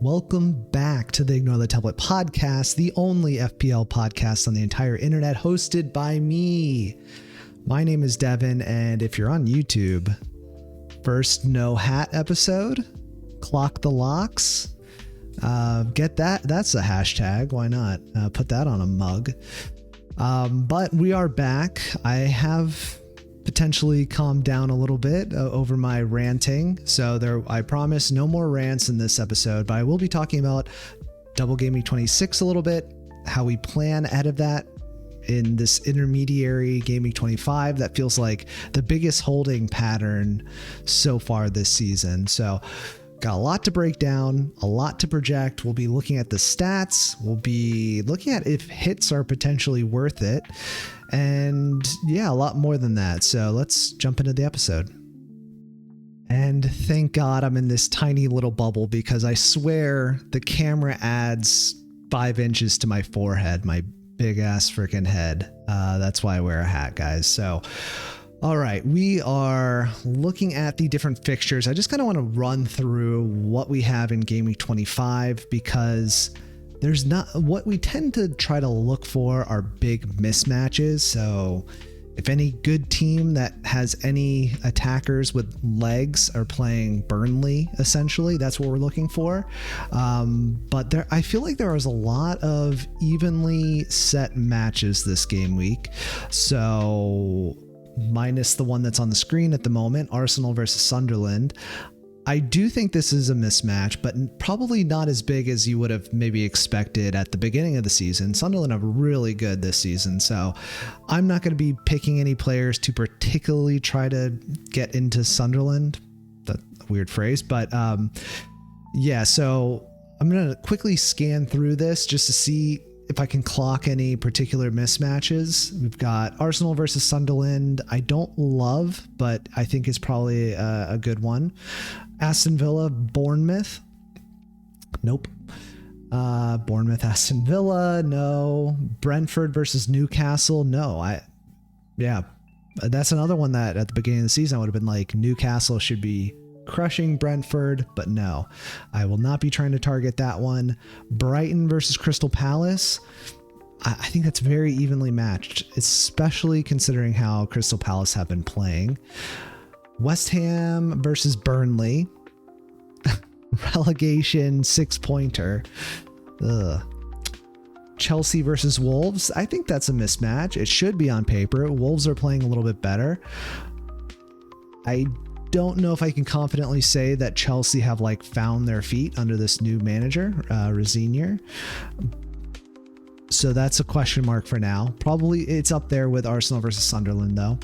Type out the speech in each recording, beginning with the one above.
Welcome back to the Ignore the Tablet podcast, the only FPL podcast on the entire internet, hosted by me. My name is Devin, and if you're on YouTube, first no hat episode, clock the locks. Get that. That's a hashtag. Why not? Put that on a mug. But we are back. I have potentially calmed down a little bit over my ranting. So I promise no more rants in this episode, but I will be talking about double Gameweek26 a little bit, how we plan ahead of that in this intermediary Gameweek25 that feels like the biggest holding pattern so far this season. So got a lot to break down, a lot to project. We'll be looking at the stats. We'll be looking at if hits are potentially worth it. And yeah, a lot more than that. So let's jump into the episode. And thank God I'm in this tiny little bubble, because I swear the camera adds 5 inches to my forehead, my big ass freaking head. That's why I wear a hat, guys. So all right, we are looking at the different fixtures. I just kind of want to run through what we have in Game Week 25, because there's not, what we tend to try to look for are big mismatches. So if any good team that has any attackers with legs are playing Burnley, essentially, that's what we're looking for. But I feel like there was a lot of evenly set matches this game week. So minus the one that's on the screen at the moment, Arsenal versus Sunderland. I do think this is a mismatch, but probably not as big as you would have maybe expected at the beginning of the season. Sunderland are really good this season, so I'm not going to be picking any players to particularly try to get into Sunderland. That's a weird phrase, but yeah, so I'm going to quickly scan through this just to see if I can clock any particular mismatches. We've got Arsenal versus Sunderland. I don't love, but I think it's probably a good one. Aston Villa, Bournemouth. Nope. Bournemouth, Aston Villa. No. Brentford versus Newcastle. No. Yeah, that's another one that at the beginning of the season I would have been like, Newcastle should be crushing Brentford, but no, I will not be trying to target that one. Brighton versus Crystal Palace. I think that's very evenly matched, especially considering how Crystal Palace have been playing. West Ham versus Burnley. Relegation 6-pointer. Chelsea versus Wolves. I think that's a mismatch. It should be on paper. Wolves are playing a little bit better. I don't know if I can confidently say that Chelsea have like found their feet under this new manager, Rosenior. So that's a question mark for now. Probably it's up there with Arsenal versus Sunderland though.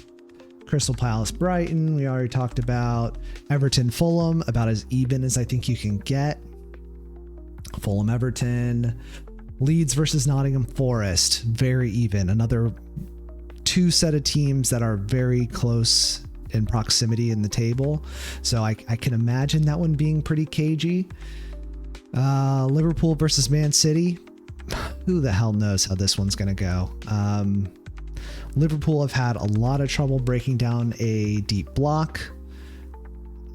Crystal Palace, Brighton, we already talked about. Everton, Fulham, about as even as I think you can get. Fulham, Everton. Leeds versus Nottingham Forest, very even. Another 2 set of teams that are very close in proximity in the table. So I can imagine that one being pretty cagey. Liverpool versus Man City. Who the hell knows how this one's going to go? Liverpool have had a lot of trouble breaking down a deep block.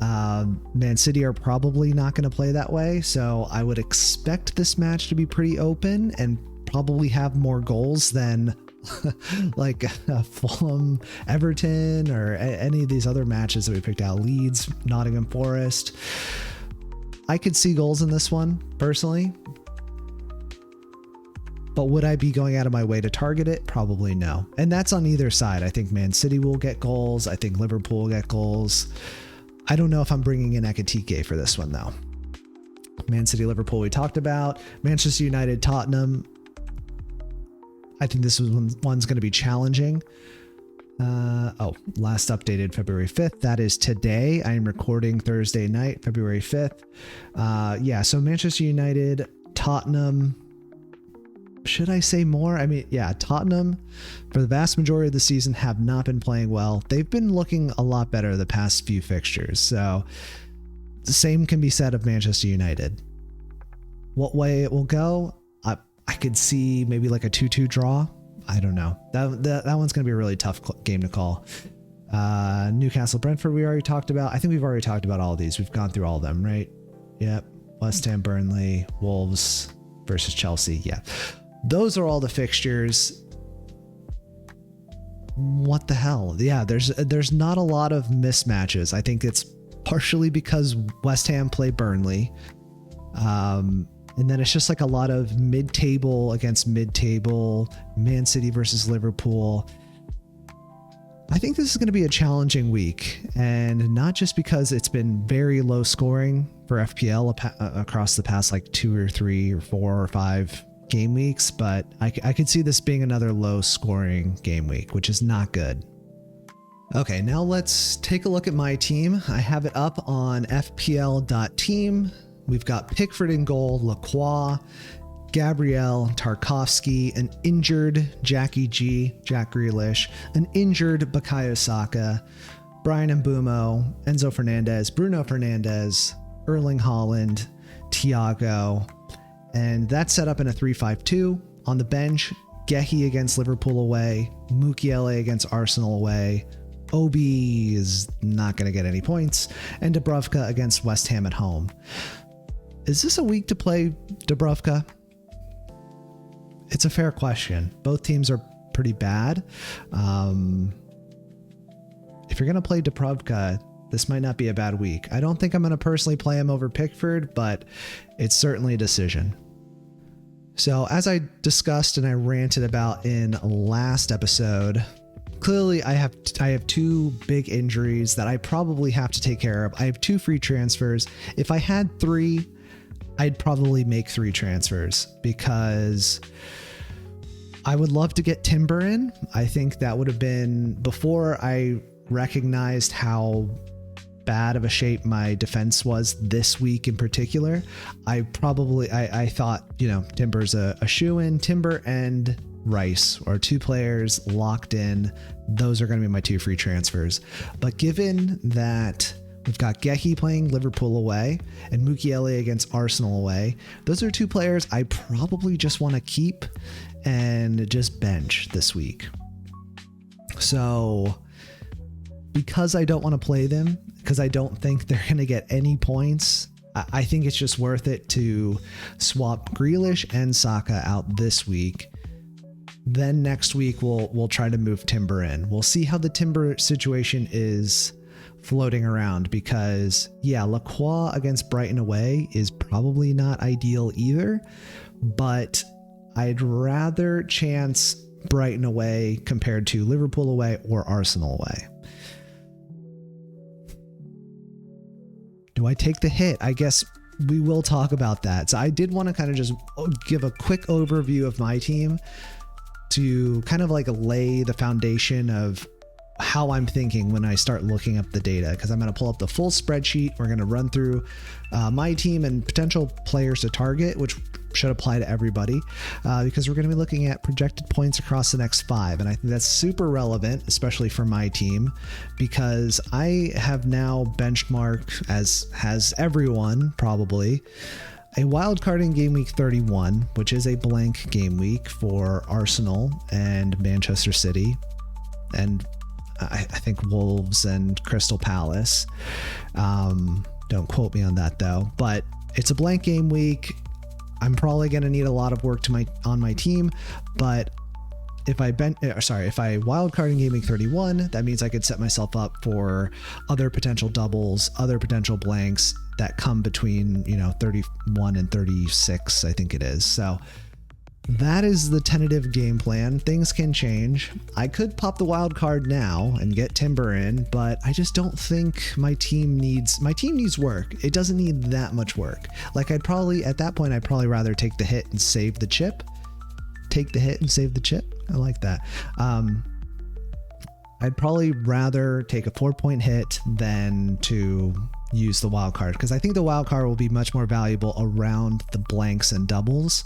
Man City are probably not going to play that way. So I would expect this match to be pretty open and probably have more goals than like Fulham, Everton, or any of these other matches that we picked out. Leeds, Nottingham Forest. I could see goals in this one personally, but would I be going out of my way to target it? Probably no. And that's on either side. I think Man City will get goals. I think Liverpool will get goals. I don't know if I'm bringing in Ekitike for this one though. Man City, Liverpool we talked about. Manchester United, Tottenham. I think this one's going to be challenging. Last updated February 5th. That is today. I am recording Thursday night, February 5th. So Manchester United, Tottenham. Should I say more? I mean, yeah, Tottenham for the vast majority of the season have not been playing well. They've been looking a lot better the past few fixtures. So the same can be said of Manchester United. What way it will go? I could see maybe like a 2-2 draw. I don't know. That one's going to be a really tough game to call. Newcastle, Brentford, we already talked about. I think we've already talked about all of these. We've gone through all of them, right? Yep. West Ham, Burnley, Wolves versus Chelsea. Yeah. Those are all the fixtures. What the hell? Yeah, there's not a lot of mismatches. I think it's partially because West Ham play Burnley. And then it's just like a lot of mid-table against mid-table, Man City versus Liverpool. I think this is going to be a challenging week, and not just because it's been very low scoring for FPL across the past like 2 or 3 or 4 or 5 game weeks, but I could see this being another low scoring game week, which is not good. Okay, now let's take a look at my team. I have it up on fpl.team. We've got Pickford in goal, Lacroix, Gabriel, Tarkovsky, an injured Jackie G, Jack Grealish, an injured Bukayo Saka, Brian Mbeumo, Enzo Fernandez, Bruno Fernandes, Erling Haaland, Thiago, and that's set up in a 3-5-2. On the bench, Gehi against Liverpool away, Mukiele against Arsenal away, Obi is not going to get any points, and Dubravka against West Ham at home. Is this a week to play Dubravka? It's a fair question. Both teams are pretty bad. If you're going to play Dubravka, this might not be a bad week. I don't think I'm going to personally play him over Pickford, but it's certainly a decision. So as I discussed and I ranted about in last episode, clearly I have 2 big injuries that I probably have to take care of. I have 2 free transfers. If I had 3, I'd probably make 3 transfers because I would love to get Timber in. I think that would have been before I recognized how bad of a shape my defense was this week in particular. I thought, Timber's a shoe-in. Timber and Rice are 2 players locked in. Those are going to be my 2 free transfers. But given that we've got Gehi playing Liverpool away and Mukiele against Arsenal away, those are 2 players I probably just want to keep and just bench this week. So because I don't want to play them, because I don't think they're going to get any points, I think it's just worth it to swap Grealish and Saka out this week. Then next week we'll try to move Timber in. We'll see how the Timber situation is floating around because Lacroix against Brighton away is probably not ideal either, but I'd rather chance Brighton away compared to Liverpool away or Arsenal away. Do I take the hit? I guess we will talk about that. So I did want to kind of just give a quick overview of my team to kind of like lay the foundation of how I'm thinking when I start looking up the data, because I'm going to pull up the full spreadsheet. We're going to run through my team and potential players to target, which should apply to everybody, because we're going to be looking at projected points across the next 5. And I think that's super relevant, especially for my team, because I have now benchmarked, as has everyone probably, a wild card in game week 31, which is a blank game week for Arsenal and Manchester City, and I think Wolves and Crystal Palace. Don't quote me on that though, but it's a blank game week. I'm probably going to need a lot of work on my team, but if I wildcard in game week 31, that means I could set myself up for other potential doubles, other potential blanks that come between 31 and 36, I think it is. So that is the tentative game plan. Things can change. I could pop the wild card now and get Timber in, but I just don't think my team needs work. It doesn't need that much work. Like at that point, I'd probably rather take the hit and save the chip. Take the hit and save the chip. I like that. I'd probably rather take a 4-point hit than to use the wild card, because I think the wild card will be much more valuable around the blanks and doubles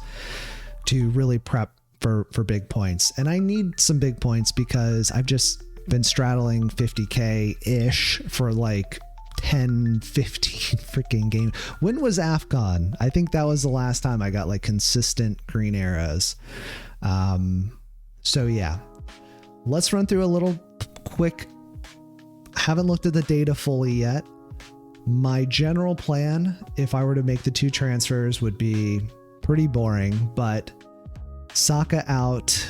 to really prep for big points. And I need some big points because I've just been straddling 50k ish for like 10, 15 freaking games. When was AFCON? I think that was the last time I got like consistent green arrows. So yeah, let's run through a little quick. Haven't looked at the data fully yet, My general plan, if I were to make the 2 transfers, would be pretty boring, but Saka out.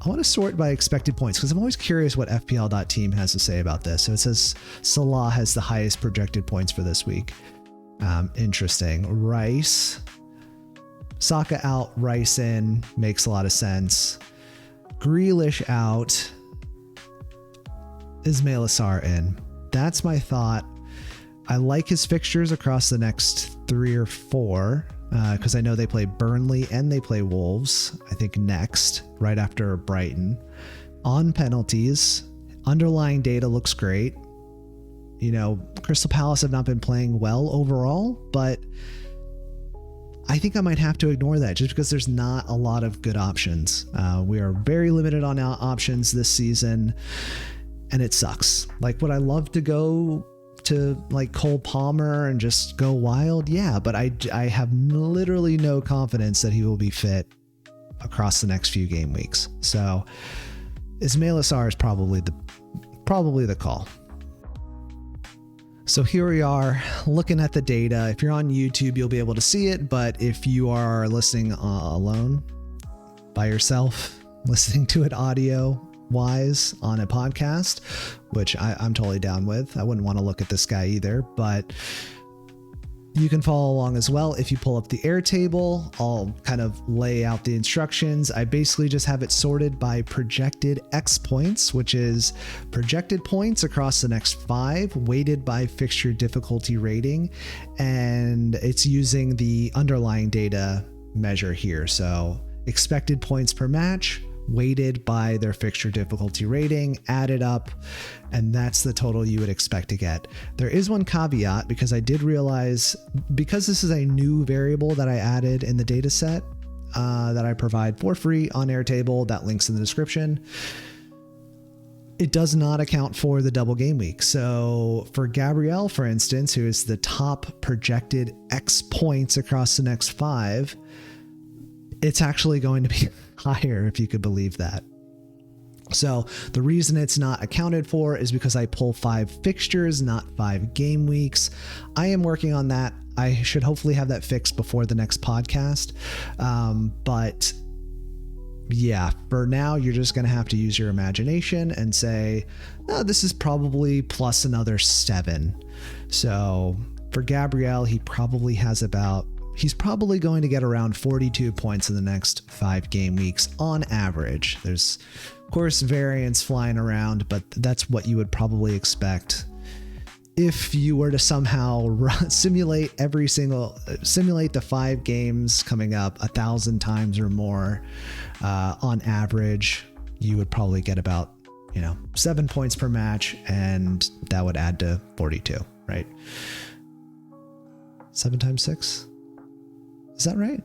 I want to sort by expected points because I'm always curious what FPL.team has to say about this. So it says Salah has the highest projected points for this week. Interesting. Rice. Saka out, Rice in. Makes a lot of sense. Grealish out. Ismail Assar in. That's my thought. I like his fixtures across the next 3 or 4 because I know they play Burnley and they play Wolves, I think next, right after Brighton. On penalties, underlying data looks great. You know, Crystal Palace have not been playing well overall, but I think I might have to ignore that just because there's not a lot of good options. We are very limited on options this season, and it sucks. Like, would I love to go to like Cole Palmer and just go wild? Yeah, but I have literally no confidence that he will be fit across the next few game weeks. So Ismail Assar is probably the call. So here we are looking at the data. If you're on YouTube, you'll be able to see it, but if you are listening alone by yourself, listening to it audio wise on a podcast, which I'm totally down with. I wouldn't want to look at this guy either, but you can follow along as well. If you pull up the Airtable, I'll kind of lay out the instructions. I basically just have it sorted by projected X points, which is projected points across the next 5, weighted by fixture difficulty rating. And it's using the underlying data measure here. So expected points per match, weighted by their fixture difficulty rating, added up, and that's the total you would expect to get. There is one caveat because I did realize, because this is a new variable that I added in the data set that I provide for free on Airtable, that link's in the description, it does not account for the double game week. So for Gabriel, for instance, who is the top projected X points across the next 5, it's actually going to be higher, if you could believe that. So the reason it's not accounted for is because I pull 5 fixtures, not 5 game weeks. I am working on that. I should hopefully have that fixed before the next podcast. But yeah, for now, you're just going to have to use your imagination and say, oh, this is probably plus another 7. So for Gabriel, he's probably going to get around 42 points in the next 5 game weeks on average. There's, of course, variance flying around, but that's what you would probably expect if you were to somehow simulate the 5 games coming up 1,000 times or more. On average, you would probably get about 7 points per match, and that would add to 42, right? 7 times 6. Is that right?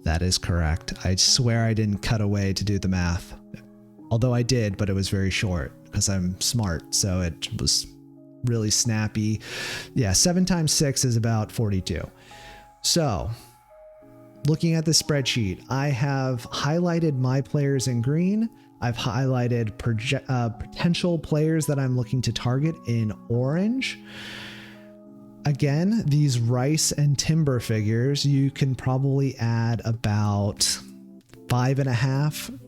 That is correct. I swear I didn't cut away to do the math. Although I did, but it was very short because I'm smart. So it was really snappy. Yeah, 7 times 6 is about 42. So looking at the spreadsheet, I have highlighted my players in green. I've highlighted potential players that I'm looking to target in orange. Again, these Rice and Timber figures, you can probably add about 5.5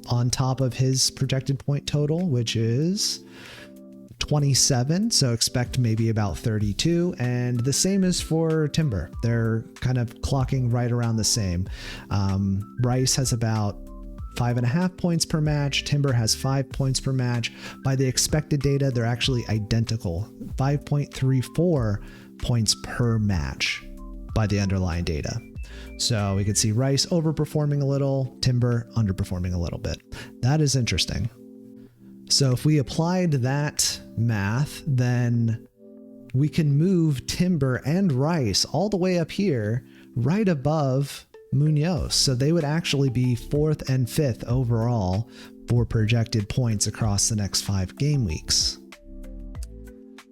on top of his projected point total, which is 27. So expect maybe about 32. And the same is for Timber. They're kind of clocking right around the same. Rice has about 5.5 points per match. Timber has 5 points per match. By the expected data, they're actually identical. 5.34 points per match by the underlying data. So we can see Rice overperforming a little, Timber underperforming a little bit. That is interesting. So if we applied that math, then we can move Timber and Rice all the way up here, right above Munoz. So they would actually be 4th and 5th overall for projected points across the next 5 game weeks.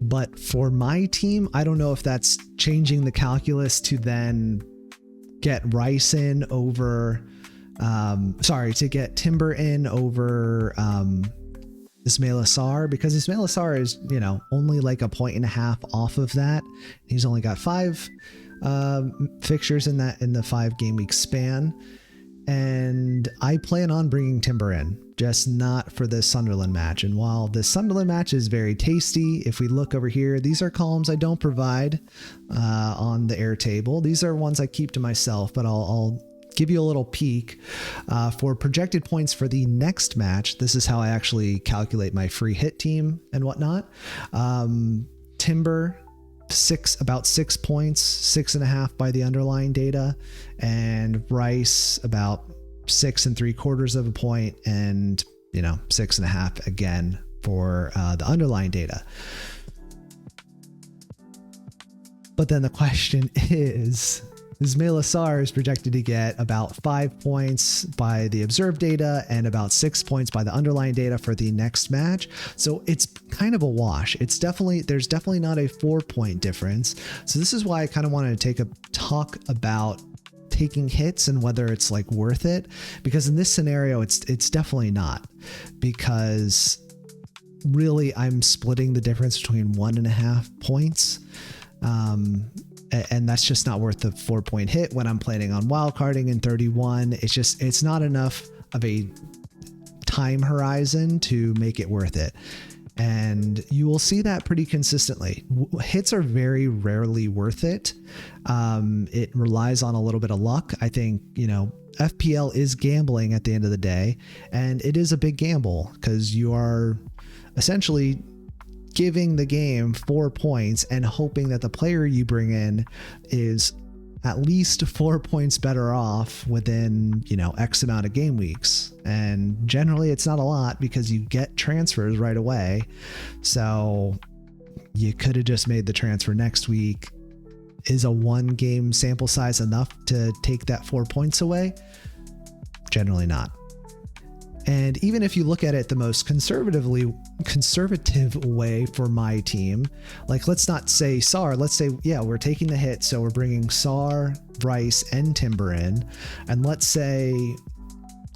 But for my team, I don't know if that's changing the calculus to then get Rice in over, to get Timber in over Ismail Assar, because Ismail Assar is, only like a point and a half off of that. He's only got 5 fixtures in the 5 game week span. And I plan on bringing Timber in, just not for this Sunderland match. And while the Sunderland match is very tasty, if we look over here, these are columns I don't provide on the Airtable. These are ones I keep to myself, but I'll give you a little peek for projected points for the next match. This is how I actually calculate my free hit team and whatnot. Timber, about 6 points, 6.5 by the underlying data, and Rice about 6 3/4 of a point, and 6.5 again for the underlying data. But then the question is, Ismail Assar is projected to get about 5 points by the observed data and about 6 points by the underlying data for the next match. So it's kind of a wash. There's definitely not a 4-point difference. So this is why I kind of wanted to talk about taking hits and whether it's like worth it, because in this scenario, it's definitely not, because really I'm splitting the difference between 1.5 points. And that's just not worth the 4-point hit when I'm planning on wildcarding in 31. It's not enough of a time horizon to make it worth it. And you will see that pretty consistently. Hits are very rarely worth it. It relies on a little bit of luck. I think, FPL is gambling at the end of the day, and it is a big gamble because you are essentially giving the game 4 points and hoping that the player you bring in is at least 4 points better off within, X amount of game weeks. And generally it's not a lot because you get transfers right away. So you could have just made the transfer next week. Is a 1 game sample size enough to take that 4 points away? Generally not. And even if you look at it the most conservative way for my team, like let's not say Sar, let's say, we're taking the hit. So we're bringing Sar, Rice, and Timber in. And let's say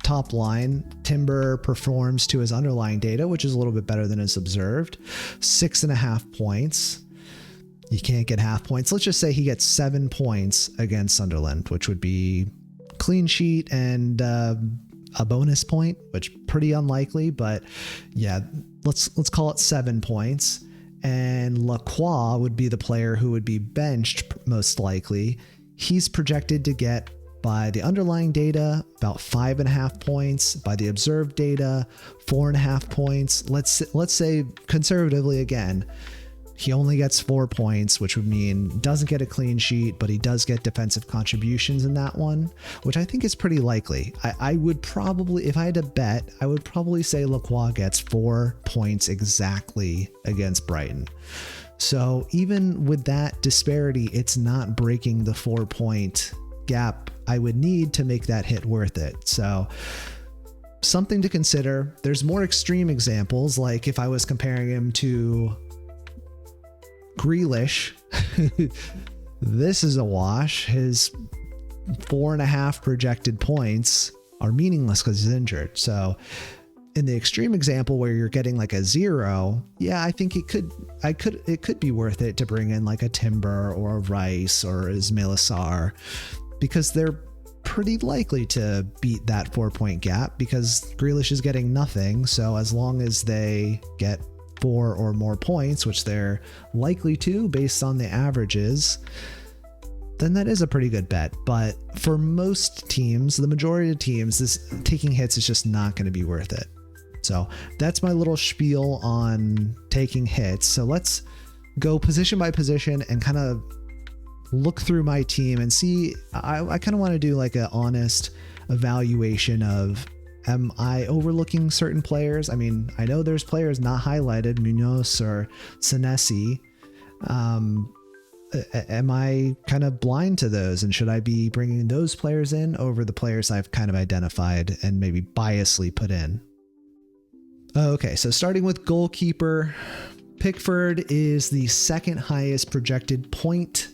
top line, Timber performs to his underlying data, which is a little bit better than his observed, 6.5 points. You can't get half points. Let's just say he gets 7 points against Sunderland, which would be clean sheet and, a bonus point, which pretty unlikely, but yeah, let's call it 7 points. And Lacroix would be the player who would be benched most likely. He's projected to get, by the underlying data, about 5.5 points, by the observed data, 4.5 points. Let's say conservatively again, he only gets 4 points, which would mean doesn't get a clean sheet, but he does get defensive contributions in that one, which I think is pretty likely. I would probably, if I had to bet, I would probably say Lacroix gets 4 points exactly against Brighton. So even with that disparity, it's not breaking the 4-point gap I would need to make that hit worth it. So something to consider. There's more extreme examples, like if I was comparing him to Grealish, this is a wash. His 4.5 projected points are meaningless because he's injured. So in the extreme example where you're getting like a 0, I think it could be worth it to bring in like a Timber or a Rice or Ismail Assar, because they're pretty likely to beat that 4-point gap because Grealish is getting nothing. So as long as they get 4 or more points, which they're likely to based on the averages, then that is a pretty good bet. But for most teams, the majority of teams, this taking hits is just not going to be worth it. So that's my little spiel on taking hits. So let's go position by position and kind of look through my team and see. I kind of want to do like an honest evaluation of, am I overlooking certain players? I mean, I know there's players not highlighted, Munoz or Senesi. Am I kind of blind to those? And should I be bringing those players in over the players I've kind of identified and maybe biasly put in? Okay, so starting with goalkeeper, Pickford is the second highest projected point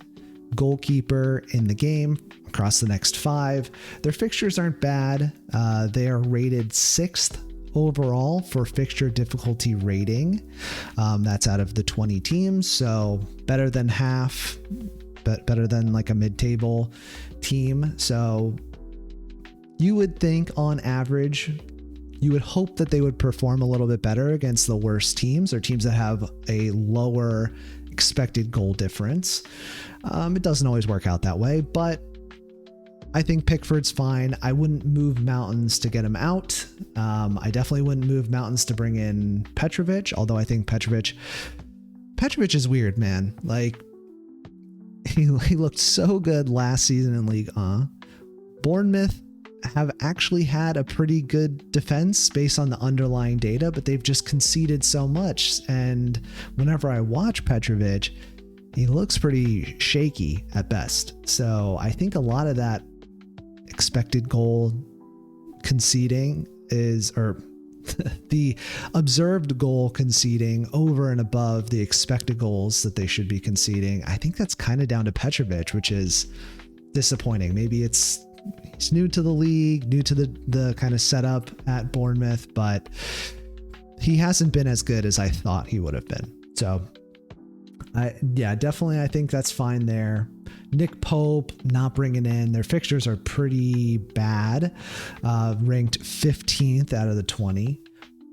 goalkeeper in the game across the next 5. Their fixtures aren't bad. They are rated 6th overall for fixture difficulty rating. That's out of the 20 teams. So better than half, but better than like a mid-table team. So you would think on average, you would hope that they would perform a little bit better against the worst teams or teams that have a lower expected goal difference. It doesn't always work out that way, but I think Pickford's fine. I wouldn't move Mountains to get him out. I definitely wouldn't move Mountains to bring in Petrovic, although I think Petrovic is weird, man. Like, he looked so good last season in League 1. Bournemouth have actually had a pretty good defense based on the underlying data, but they've just conceded so much. And whenever I watch Petrovic, he looks pretty shaky at best. So I think a lot of that expected goal conceding or the observed goal conceding over and above the expected goals that they should be conceding. I think that's kind of down to Petrovic, which is disappointing. Maybe he's new to the league, new to the kind of setup at Bournemouth, but he hasn't been as good as I thought he would have been. So definitely I think that's fine there. Nick Pope not bringing in. Their fixtures are pretty bad, ranked 15th out of the 20.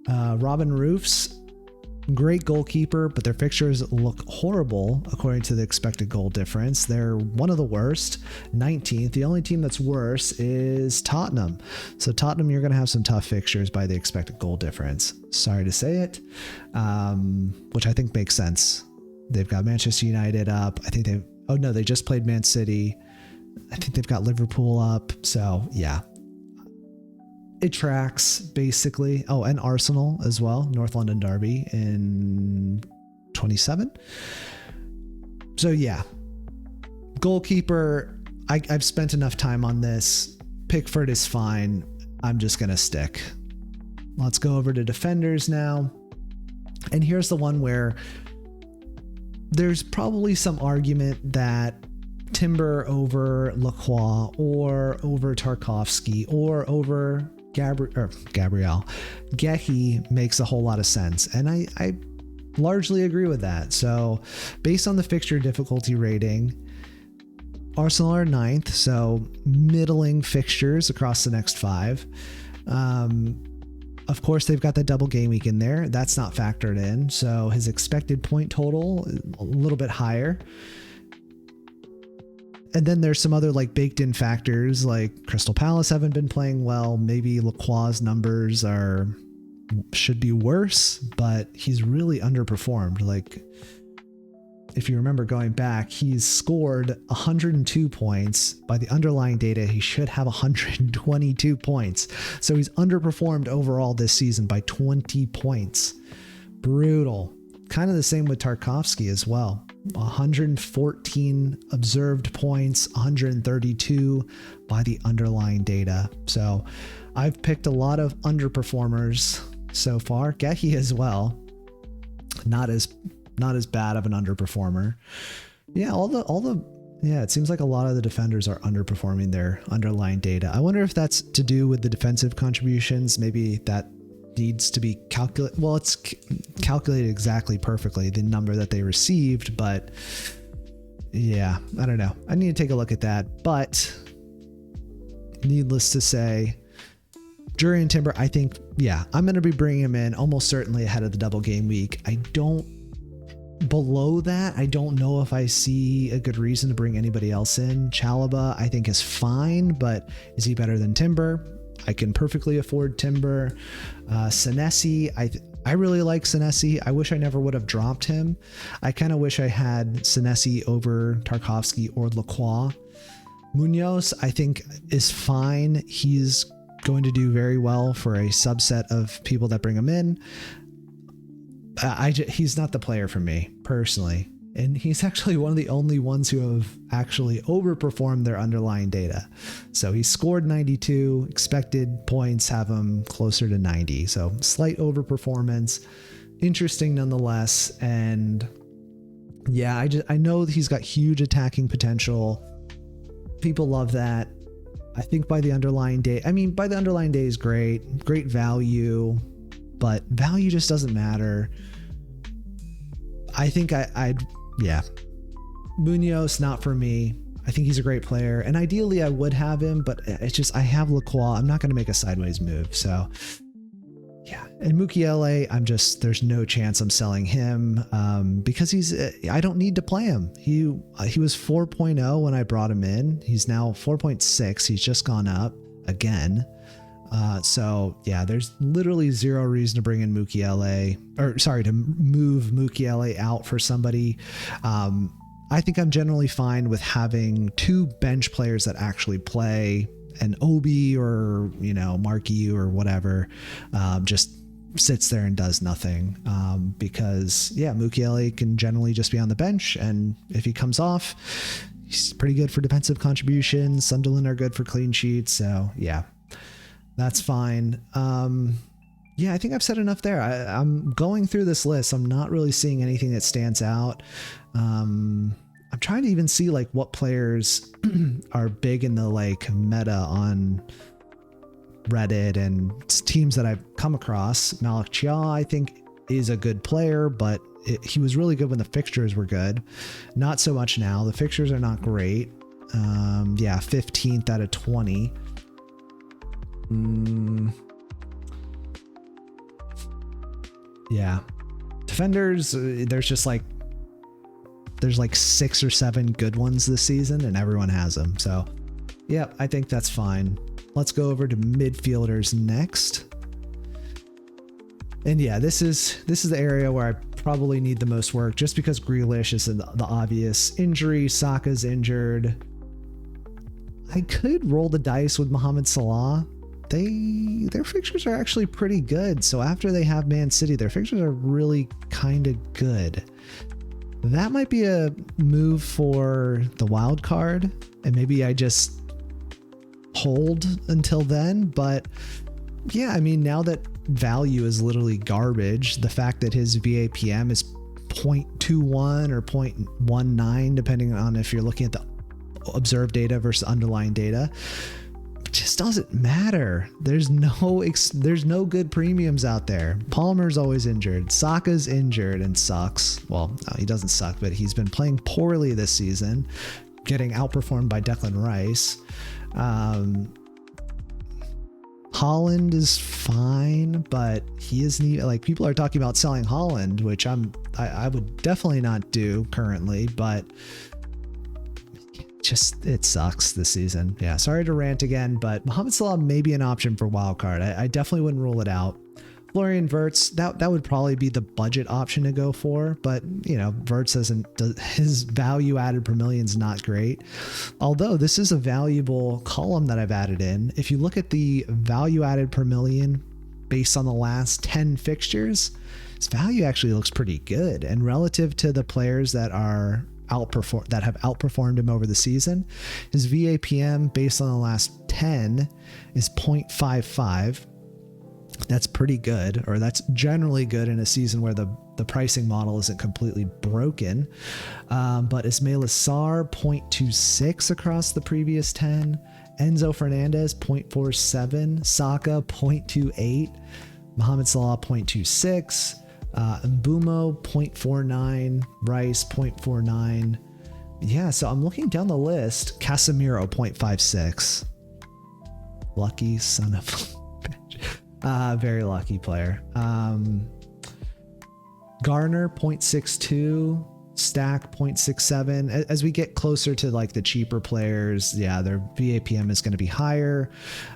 Robin Roofs, great goalkeeper, but their fixtures look horrible according to the expected goal difference. They're one of the worst, 19th. The only team that's worse is Tottenham. So Tottenham, you're going to have some tough fixtures by the expected goal difference. Sorry to say it, which I think makes sense. They've got Manchester United up. I think they just played Man City. I think they've got Liverpool up. So yeah, it tracks basically. Oh, and Arsenal as well. North London Derby in 27. So yeah, goalkeeper. I've spent enough time on this. Pickford is fine. I'm just going to stick. Let's go over to defenders now. And here's the one where there's probably some argument that Timber over Lacroix or over Tarkowski or over Gabriel Gehi makes a whole lot of sense. And I largely agree with that. So based on the fixture difficulty rating, Arsenal are 9th, so middling fixtures across the next 5. Of course, they've got that double game week in there. That's not factored in. So his expected point total a little bit higher. And then there's some other like baked in factors like Crystal Palace haven't been playing well. Maybe Lacroix's numbers should be worse, but he's really underperformed. Like, if you remember going back, he's scored 102 points. By the underlying data, he should have 122 points. So he's underperformed overall this season by 20 points. Brutal. Kind of the same with Tarkowski as well. 114 observed points, 132 by the underlying data. So I've picked a lot of underperformers so far. Gehi as well. Not as bad of an underperformer. Yeah, it seems like a lot of the defenders are underperforming their underlying data. I wonder if that's to do with the defensive contributions. Maybe that needs to be calculated. Well, it's calculated exactly perfectly, the number that they received, but yeah, I don't know. I need to take a look at that, but needless to say, Drury and Timber, I think, yeah, I'm going to be bringing him in almost certainly ahead of the double game week. Below that, I don't know if I see a good reason to bring anybody else in. Chalobah, I think, is fine, but is he better than Timber? I can perfectly afford Timber. Senesi, I really like Senesi. I wish I never would have dropped him. I kind of wish I had Senesi over Tarkowski or Lacroix. Munoz, I think, is fine. He's going to do very well for a subset of people that bring him in. He's not the player for me personally, and he's actually one of the only ones who have actually overperformed their underlying data. So he scored 92, expected points have him closer to 90. So slight overperformance, interesting nonetheless. And yeah, I know that he's got huge attacking potential. People love that. I think by the underlying day is great value. but value just doesn't matter. I think yeah. Munoz, not for me. I think he's a great player, and ideally I would have him, but it's just, I have Lacroix. I'm not going to make a sideways move. So yeah. And Mukiele, there's no chance I'm selling him, because I don't need to play him. He was 4.0 when I brought him in. He's now 4.6. He's just gone up again. So yeah, there's literally zero reason to bring in Mukiele, to move Mukiele out for somebody. I think I'm generally fine with having two bench players that actually play, and Obi or, Marky or whatever, just sits there and does nothing. Because yeah, Mukiele can generally just be on the bench, and if he comes off, he's pretty good for defensive contributions. Sunderland are good for clean sheets. So yeah, that's fine. Yeah, I think I've said enough there. I'm going through this list. I'm not really seeing anything that stands out. I'm trying to even see like what players are big in the like meta on Reddit and teams that I've come across. Malik Chia, I think, is a good player, but he was really good when the fixtures were good. Not so much now. The fixtures are not great. Yeah, 15th out of 20. Yeah. Defenders, there's like 6 or 7 good ones this season, and everyone has them. So yeah, I think that's fine. Let's go over to midfielders next. And yeah, this is the area where I probably need the most work, just because Grealish is the obvious injury. Saka's injured. I could roll the dice with Mohamed Salah. Their fixtures are actually pretty good. So after they have Man City, their fixtures are really kind of good. That might be a move for the wild card, and maybe I just hold until then. But yeah, I mean, now that value is literally garbage, the fact that his VAPM is 0.21 or 0.19, depending on if you're looking at the observed data versus underlying data, just doesn't matter. There's no good premiums out there. Palmer's always injured. Saka's injured and sucks. Well, no, he doesn't suck, but he's been playing poorly this season, getting outperformed by Declan Rice. Haaland is fine, but he is like, people are talking about selling Haaland, which I would definitely not do currently, but it sucks this season. Yeah, sorry to rant again, but Mohamed Salah may be an option for wildcard. I definitely wouldn't rule it out. Florian Wirtz, that would probably be the budget option to go for, but Wirtz his value added per million is not great. Although this is a valuable column that I've added in. If you look at the value added per million based on the last 10 fixtures, his value actually looks pretty good, and relative to the players that have outperformed him over the season, his VAPM based on the last 10 is 0.55. That's pretty good, or that's generally good in a season where the pricing model isn't completely broken. But Ismail Assar 0.26 across the previous 10, Enzo Fernandez 0.47, Saka 0.28, Mohamed Salah 0.26, Mbumo 0.49, Rice 0.49. Yeah, so I'm looking down the list. Casemiro 0.56. Lucky son of a bitch. Very lucky player. Garner 0.62, Stack 0.67. As we get closer to like the cheaper players, yeah, their VAPM is going to be higher.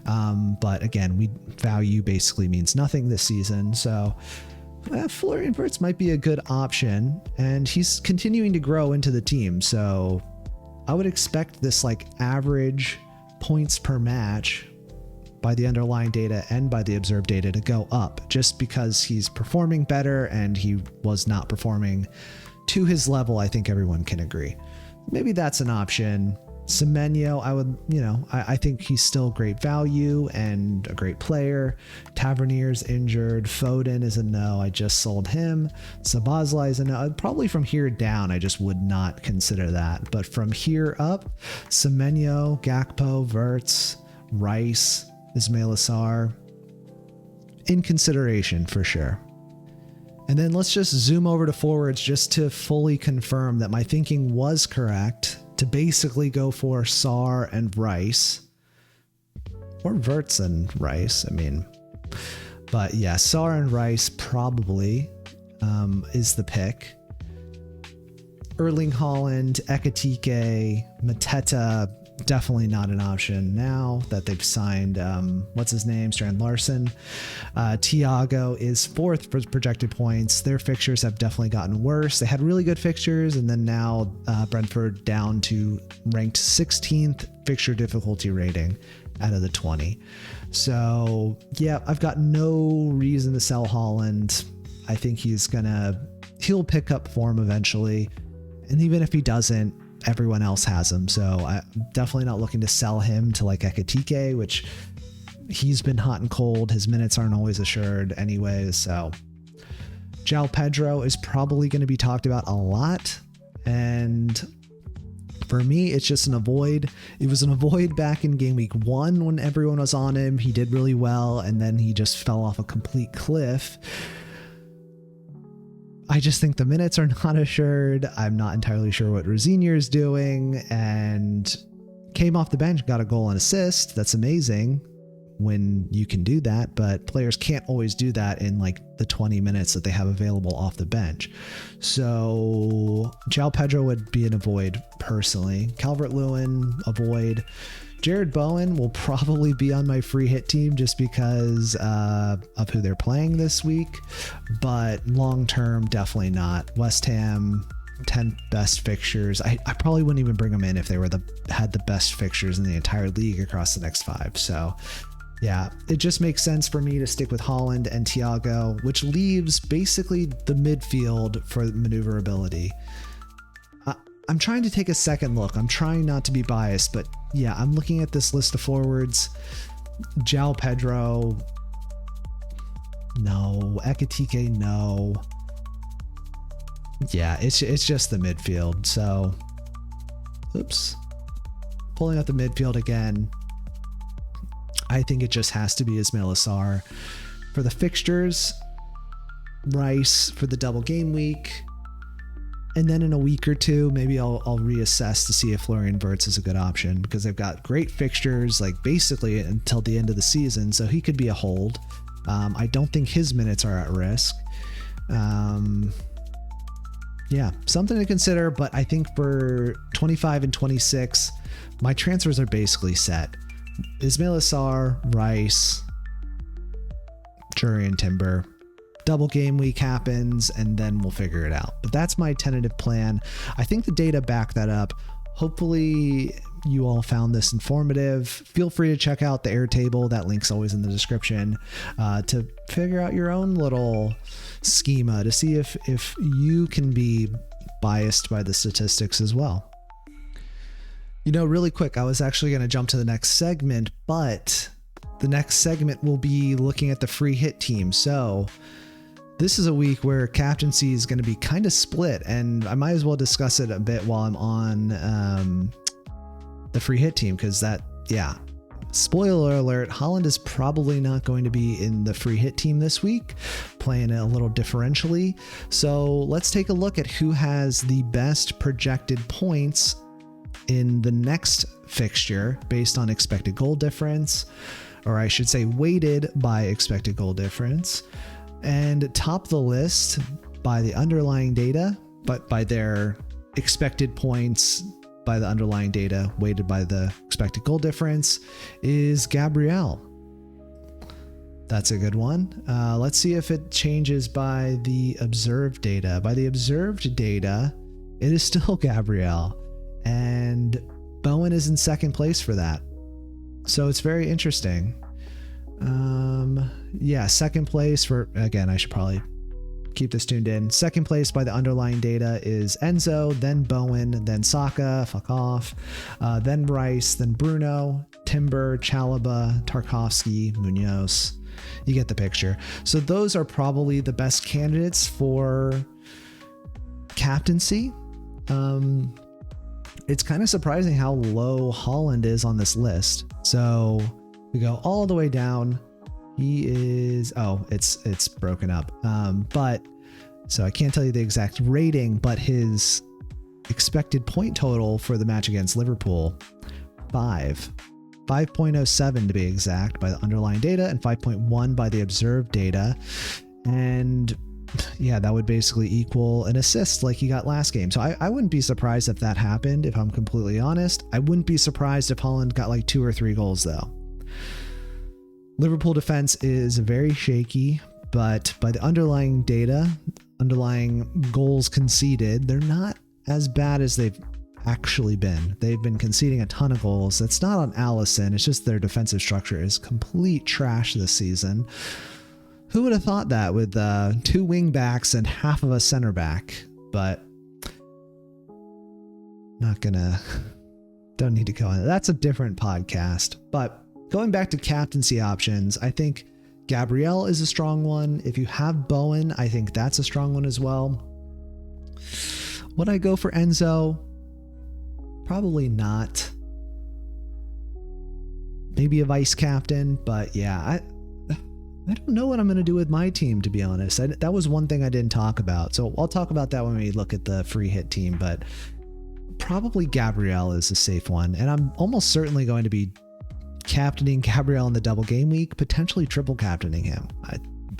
But again, value basically means nothing this season. So Florian Wirtz might be a good option, and he's continuing to grow into the team. So I would expect this like average points per match by the underlying data and by the observed data to go up, just because he's performing better and he was not performing to his level. I think everyone can agree. Maybe that's an option. Semenyo, I think he's still great value and a great player. Tavernier's injured. Foden is a no. I just sold him. Sabazlai is a no. Probably from here down, I just would not consider that. But from here up, Semenyo, Gakpo, Wirtz, Rice, Ismail Assar. in consideration for sure. And then let's just zoom over to forwards just to fully confirm that my thinking was correct to basically go for Saar and Rice. Or Wirtz and Rice, I mean. But yeah, Saar and Rice probably is the pick. Erling Haaland, Ekitike, Mateta, definitely not an option now that they've signed, what's his name, Strand Larson. Thiago is fourth for projected points. Their fixtures have definitely gotten worse. They had really good fixtures, and then now Brentford down to ranked 16th fixture difficulty rating out of the 20. So yeah, I've got no reason to sell Haaland. I think he'll pick up form eventually. And even if he doesn't, everyone else has him. So I'm definitely not looking to sell him to like Ekitike, which he's been hot and cold. His minutes aren't always assured anyways. So João Pedro is probably going to be talked about a lot. And for me, it's just an avoid. It was an avoid back in game week 1 when everyone was on him. He did really well, and then he just fell off a complete cliff. I just think the minutes are not assured. I'm not entirely sure what Rosier is doing, and came off the bench, got a goal and assist. That's amazing when you can do that, but players can't always do that in like the 20 minutes that they have available off the bench. So João Pedro would be an avoid personally. Calvert-Lewin, avoid. Jared Bowen will probably be on my free hit team just because of who they're playing this week, but long term, definitely not. West Ham, 10 best fixtures. I probably wouldn't even bring them in if they had the best fixtures in the entire league across the next 5. So yeah, it just makes sense for me to stick with Haaland and Thiago, which leaves basically the midfield for maneuverability. I'm trying to take a second look. I'm trying not to be biased, but yeah, I'm looking at this list of forwards. João Pedro, no. Ekitike, no. Yeah, it's just the midfield. So, oops. Pulling out the midfield again. I think it just has to be Ismail Assar. For the fixtures, Rice for the double game week. And then in a week or two, maybe I'll reassess to see if Florian Wirtz is a good option, because they've got great fixtures, like basically until the end of the season. So he could be a hold. I don't think his minutes are at risk. Yeah, something to consider. But I think for 25 and 26, my transfers are basically set. Ismail Assar, Rice, Jurian Timber. Double game week happens, and then we'll figure it out. But that's my tentative plan. I think the data back that up. Hopefully you all found this informative. Feel free to check out the Airtable. That link's always in the description to figure out your own little schema to see if you can be biased by the statistics as well. You know, really quick, I was actually going to jump to the next segment, but the next segment will be looking at the free hit team. So this is a week where captaincy is going to be kind of split, and I might as well discuss it a bit while I'm on the free hit team, because spoiler alert, Haaland is probably not going to be in the free hit team this week, playing it a little differentially. So let's take a look at who has the best projected points in the next fixture based on expected goal difference, or I should say weighted by expected goal difference. And top the list by the underlying data, but by their expected points by the underlying data, weighted by the expected goal difference, is Gabriel. That's a good one. Let's see if it changes by the observed data. By the observed data, it is still Gabriel, and Bowen is in second place for that. So it's very interesting. Second place for, again, I should probably keep this tuned in. Second place by the underlying data is Enzo, then Bowen, then Saka, fuck off, then Rice, then Bruno, Timber, Chalobah, Tarkowski, Munoz. You get the picture. So those are probably the best candidates for captaincy. It's kind of surprising how low Haaland is on this list. So we go all the way down. He is, it's broken up. But so I can't tell you the exact rating, but his expected point total for the match against Liverpool, 5.07 to be exact by the underlying data, and 5.1 by the observed data. And yeah, that would basically equal an assist like he got last game. So I wouldn't be surprised if that happened, if I'm completely honest. I wouldn't be surprised if Holland got like 2 or 3 goals though. Liverpool defense is very shaky, but by the underlying data, underlying goals conceded, they're not as bad as they've actually been. They've been conceding a ton of goals. That's not on Allison. It's just their defensive structure is complete trash this season. Who would have thought that with 2 wing backs and half of a center back? But don't need to go on. That's a different podcast. But going back to captaincy options, I think Gabriel is a strong one. If you have Bowen, I think that's a strong one as well. Would I go for Enzo? Probably not. Maybe a vice captain, but yeah, I don't know what I'm going to do with my team, to be honest. That was one thing I didn't talk about. So I'll talk about that when we look at the free hit team, but probably Gabriel is a safe one. And I'm almost certainly going to be captaining Gabriel in the double game week, potentially triple captaining him.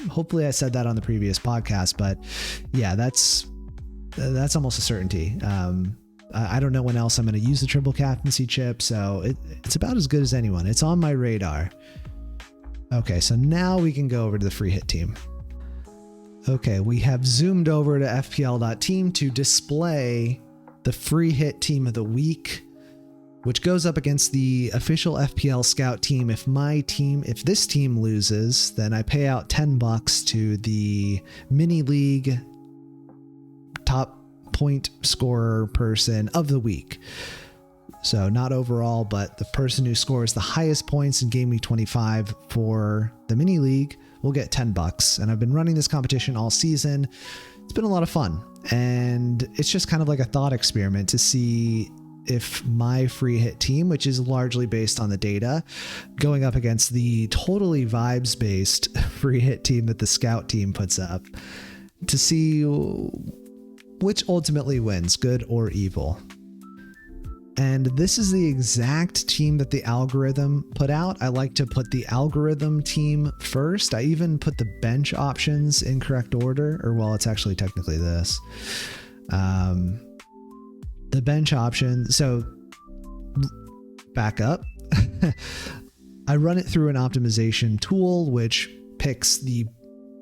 Hopefully I said that on the previous podcast, but yeah, that's almost a certainty. I don't know when else I'm going to use the triple captaincy chip, so it's about as good as anyone. It's on my radar. Okay, so now we can go over to the free hit team. Okay, we have zoomed over to FPL.team to display the free hit team of the week, which goes up against the official FPL scout team. If this team loses, then I pay out $10 to the mini league top point scorer person of the week. So not overall, but the person who scores the highest points in Gameweek25 for the mini league will get $10. And I've been running this competition all season. It's been a lot of fun. And it's just kind of like a thought experiment to see if my free hit team, which is largely based on the data, going up against the totally vibes based free hit team that the scout team puts up, to see which ultimately wins, good or evil. And this is the exact team that the algorithm put out. I like to put the algorithm team first. I even put the bench options in correct order, or well, it's actually technically this. The bench option. So back up. I run it through an optimization tool, which picks the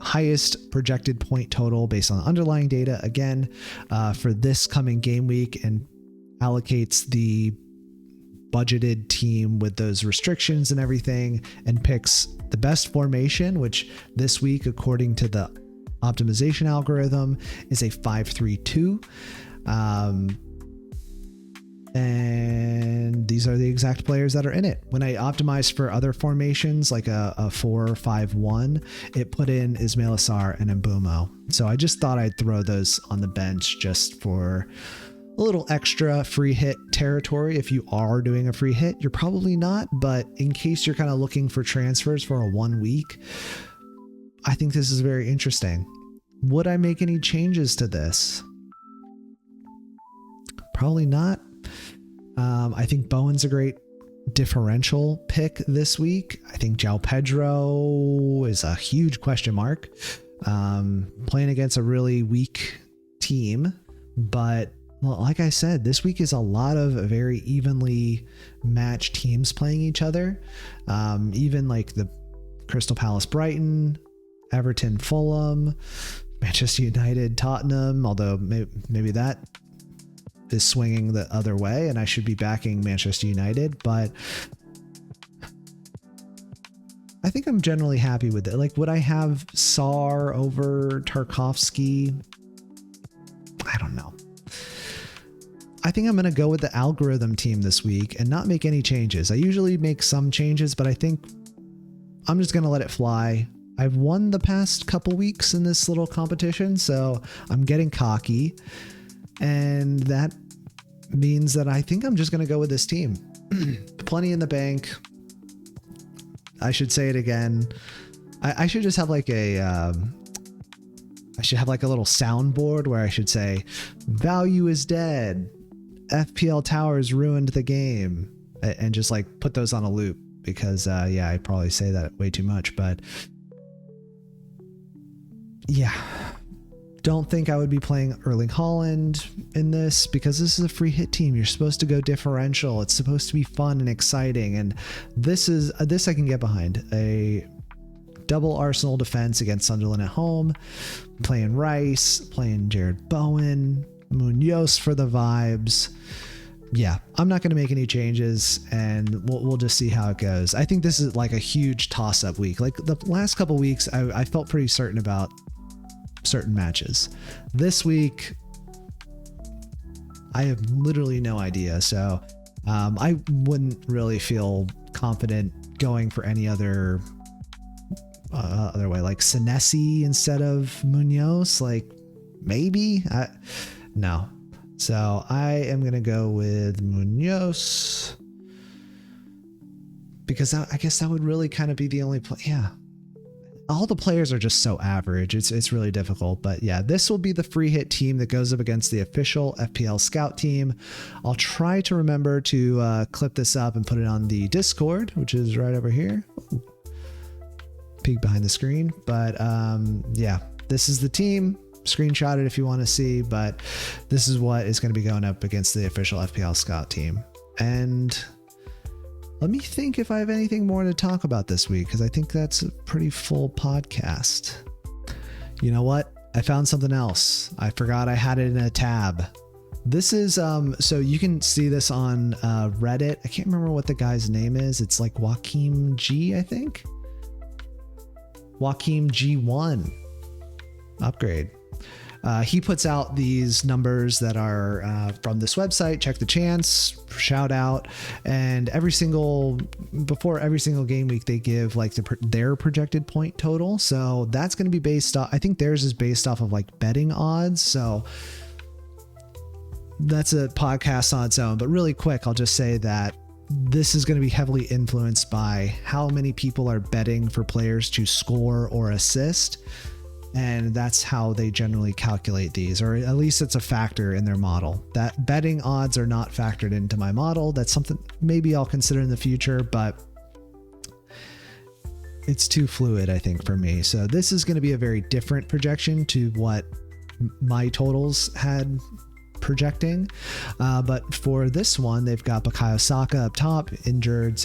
highest projected point total based on underlying data again for this coming game week, and allocates the budgeted team with those restrictions and everything, and picks the best formation, which this week, according to the optimization algorithm, is a 5-3-2. And these are the exact players that are in it. When I optimized for other formations, like a 4-5-1, it put in Ismail Assar and Mbumo. So I just thought I'd throw those on the bench just for a little extra free hit territory. If you are doing a free hit, you're probably not, but in case you're kind of looking for transfers for a 1 week, I think this is very interesting. Would I make any changes to this? Probably not. I think Bowen's a great differential pick this week. I think João Pedro is a huge question mark. Playing against a really weak team, but well, like I said, this week is a lot of very evenly matched teams playing each other. Even like the Crystal Palace Brighton, Everton Fulham, Manchester United Tottenham, although maybe that is swinging the other way and I should be backing Manchester United, but I think I'm generally happy with it. Like, would I have Sar over Tarkovsky? I don't know. I think I'm going to go with the algorithm team this week and not make any changes. I usually make some changes, but I think I'm just going to let it fly. I've won the past couple weeks in this little competition, so I'm getting cocky, and that means that I think I'm just going to go with this team. Plenty in the bank. I should say it again. I should just have like I should have like a little soundboard where I should say, value is dead. FPL Towers ruined the game. And just like put those on a loop because, yeah, I probably say that way too much, but yeah. Don't think I would be playing Erling Haaland in this because this is a free hit team. You're supposed to go differential. It's supposed to be fun and exciting. And this I can get behind. A double Arsenal defense against Sunderland at home, playing Rice, playing Jared Bowen, Munoz for the vibes. Yeah, I'm not going to make any changes and we'll just see how it goes. I think this is like a huge toss-up week. Like the last couple weeks, I felt pretty certain about certain matches. This week, I have literally no idea. So I wouldn't really feel confident going for any other way, like Senesi instead of Munoz. Like maybe no. So I am going to go with Munoz because I guess that would really kind of be the only play. Yeah. All the players are just so average. It's really difficult, but yeah, this will be the free hit team that goes up against the official FPL scout team. I'll try to remember to clip this up and put it on the Discord, which is right over here. Ooh. Peek behind the screen, but yeah, this is the team. Screenshot it if you want to see, but this is what is going to be going up against the official FPL scout team. And let me think if I have anything more to talk about this week, because I think that's a pretty full podcast. You know what? I found something else. I forgot I had it in a tab. This is, so you can see this on Reddit. I can't remember what the guy's name is. It's like Joaquim G, I think. Joaquim G1 upgrade. He puts out these numbers that are from this website. Check the chance, shout out, and before every single game week, they give like their projected point total. So that's going to be based off. I think theirs is based off of like betting odds. So that's a podcast on its own. But really quick, I'll just say that this is going to be heavily influenced by how many people are betting for players to score or assist. And that's how they generally calculate these, or at least it's a factor in their model. That betting odds are not factored into my model. That's something maybe I'll consider in the future, but it's too fluid, I think, for me. So this is going to be a very different projection to what my totals had projecting. But for this one, they've got Bukayo Saka up top, injured.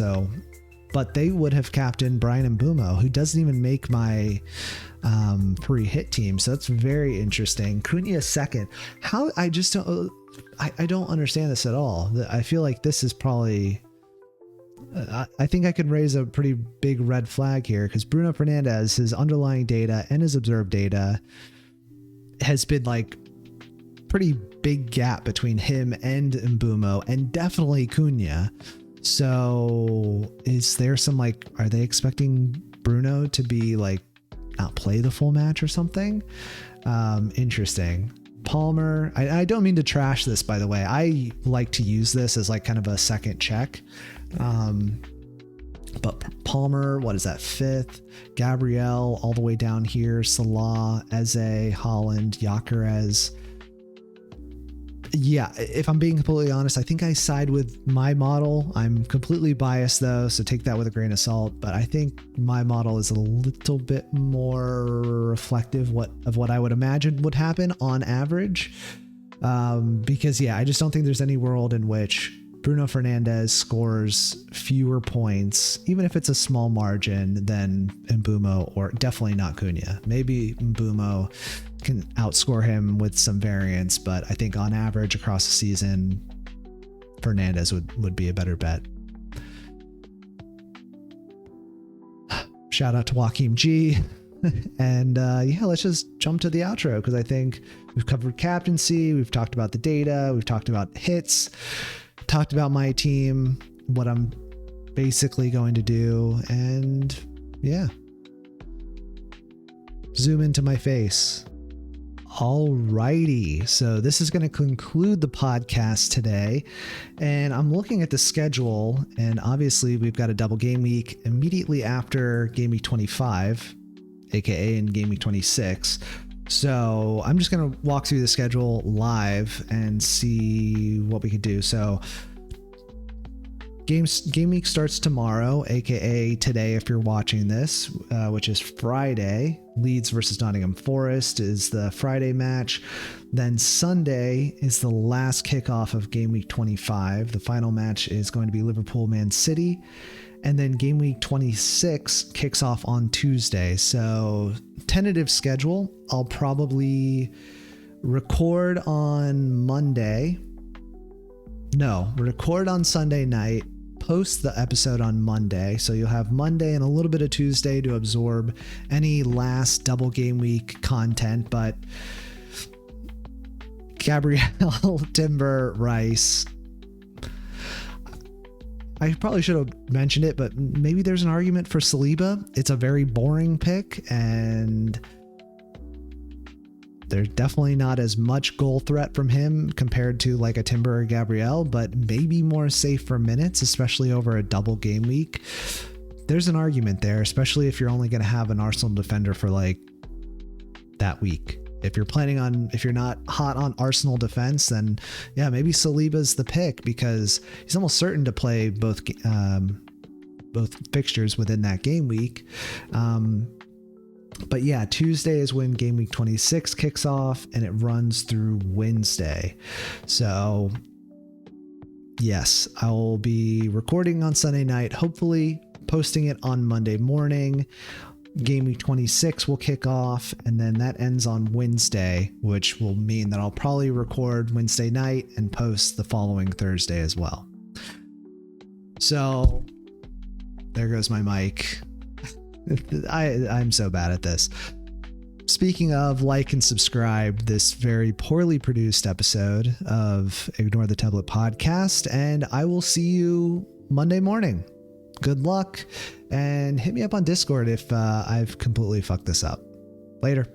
But they would have captained Brian Mbeumo, who doesn't even make my pre-hit team. So that's very interesting. Cunha second. How I just don't. I don't understand this at all. I feel like this is probably. I think I could raise a pretty big red flag here because Bruno Fernandes, his underlying data and his observed data has been like pretty big gap between him and Mbeumo, and definitely Cunha. So is there some like, are they expecting Bruno to be like not play the full match or something? Interesting. Palmer, I don't mean to trash this, by the way. I like to use this as like kind of a second check. But Palmer, what is that? Fifth, Gabriel all the way down here, Salah, Eze, Holland, Gyökeres. Yeah, if I'm being completely honest, I think I side with my model. I'm completely biased though, so take that with a grain of salt. But I think my model is a little bit more reflective of what I would imagine would happen on average. Because yeah, I just don't think there's any world in which Bruno Fernandes scores fewer points, even if it's a small margin, than Mbeumo, or definitely not Cunha. Maybe Mbeumo can outscore him with some variance, but I think on average across the season, Fernandes would be a better bet. Shout out to Joaquim G. And yeah, let's just jump to the outro, because I think we've covered captaincy, we've talked about the data, we've talked about hits, talked about my team, what I'm basically going to do, and yeah. Zoom into my face. Alrighty, so this is going to conclude the podcast today, and I'm looking at the schedule, and obviously we've got a double game week immediately after Game Week 25. aka in Gameweek 26. So I'm just going to walk through the schedule live and see what we could do. So Game Week starts tomorrow, aka today if you're watching this, which is Friday. Leeds versus Nottingham Forest is the Friday match. Then Sunday is the last kickoff of Game Week 25. The final match is going to be Liverpool Man City. And then Game Week 26 kicks off on Tuesday. So tentative schedule, I'll probably record on Monday. No, record on Sunday night, post the episode on Monday. So you'll have Monday and a little bit of Tuesday to absorb any last double game week content. But Gabriel, Timber, Rice, I probably should have mentioned it, but maybe there's an argument for Saliba. It's a very boring pick, and there's definitely not as much goal threat from him compared to like a Timber or Gabriel, but maybe more safe for minutes, especially over a double game week. There's an argument there, especially if you're only going to have an Arsenal defender for like that week. If you're not hot on Arsenal defense, then yeah, maybe Saliba's the pick because he's almost certain to play both fixtures within that game week. But yeah, Tuesday is when Game Week 26 kicks off and it runs through Wednesday. So yes, I will be recording on Sunday night, hopefully posting it on Monday morning. Game Week 26 will kick off, and then that ends on Wednesday, which will mean that I'll probably record Wednesday night and post the following Thursday as well. So there goes my mic. I'm so bad at this. Speaking of, like and subscribe this very poorly produced episode of Ignore the Tablet podcast, and I will see you Monday morning. Good luck, and hit me up on Discord if I've completely fucked this up. Later.